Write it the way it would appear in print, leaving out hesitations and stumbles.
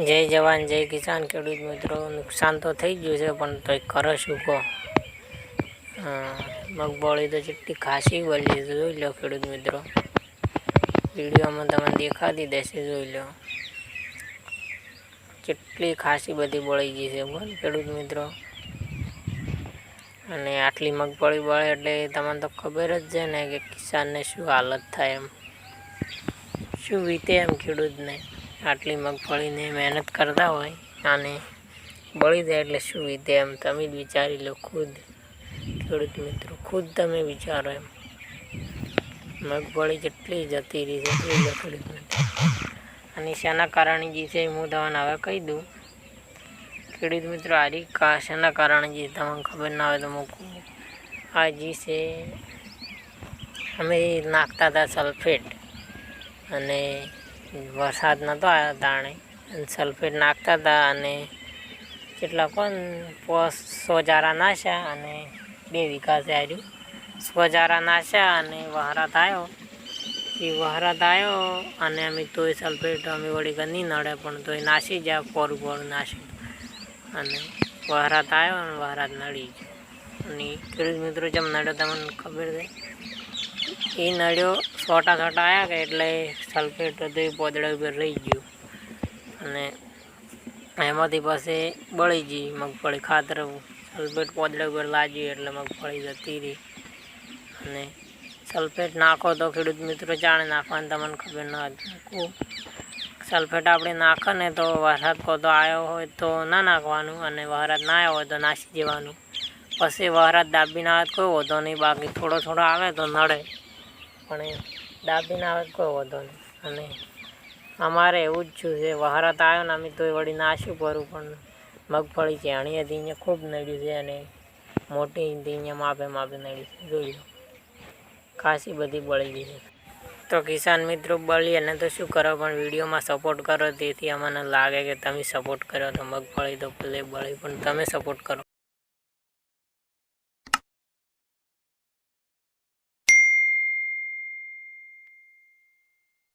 જય જવાન જય કિસાન ખેડૂત મિત્રો, નુકસાન તો થઈ ગયું છે પણ તોય કરો શું કહો. મગફળી તો જેટલી ખાસી વળી છે, જોઈ લો ખેડૂત મિત્રો. વિડીયોમાં તમને દેખાડી દેશે, જોઈ લો કેટલી ખાસી બધી બળી ગઈ છે બોલ ખેડૂત મિત્રો. અને આટલી મગફળી બળે એટલે તમને તો ખબર જ છે ને કે કિસાનને શું હાલત થાય, એમ શું વીતે એમ ખેડૂતને. આટલી મગફળીને મહેનત કરતા હોય અને બળી જાય એટલે શું વીતે એમ તમે જ વિચારી લો ખુદ ખેડૂત મિત્રો, ખુદ તમે વિચારો એમ. મગફળી જેટલી જતી રહી છે જોઈ લો ખેડૂત મિત્રો. અને શાના કારણે જે છે હું તમને હવે કહી દઉં ખેડૂત મિત્રો. આરી શાના કારણે જે તમને ખબર ના હોય તો મૂકું. આ જે છે અમે નાખતા હતા સલ્ફેટ, અને વરસાદ નહોતો આવ્યો તાણે સલ્ફેટ નાખતા હતા, અને કેટલા કોણ 100 જારા નાખ્યા અને 2 વીઘા છે આવ્યું. 100 જારા નાખ્યા અને વહરાત આવ્યો. એ વહરાત આવ્યો અને અમે તોય સલ્ફેટ અમે વળી નહીં નડે પણ તોય નાસી જાય, પોરું નાસી. અને વહરાત આવ્યો અને વહરાત નડી ગયો. અને ખેડૂત મિત્રો જેમ નડ્યો તમને ખબર છે. એ નડ્યો છોટા આવ્યા કે એટલે સલ્ફેટ હતું એ પોદડા ઉપર રહી ગયું, અને એમાંથી પછી બળી ગઈ મગફળી. ખાતર સલ્ફેટ પોદડા ઉપર લાગ્યું એટલે મગફળી જતી રહી. અને સલ્ફેટ નાખો તો ખેડૂત મિત્રો જાણે નાખવાની તમને ખબર ના હતી. સલ્ફેટ આપણે નાખો ને તો વરસાદ કોતો આવ્યો હોય તો ના નાખવાનું, અને વરસાદ ના આવ્યો હોય તો નાસી જવાનું. પછી વરસાદ દાબીને આવે કોઈ વધો નહીં, બાકી થોડો આવે તો નડે, પણ દાબીને આવે કોઈ વધો નહીં. અને અમારે એવું જ થયું છે, વરસાદ આવ્યો ને અમે તોય વળી નાશું પરું, પણ મગફળી ચેણી હતી અહીંયા ખૂબ નડ્યું છે, અને મોટી હતી અહીંયા માપે નડી છે. જોઈ લો ખાસી બધી બળી ગઈ છે. તો કિસાન મિત્રો બળી અને તો શું કરો, પણ વિડીયોમાં સપોર્ટ કરો, તેથી અમને લાગે કે તમે સપોર્ટ કરો તો મગફળી તો ભલે બળી પણ તમે સપોર્ટ કરો.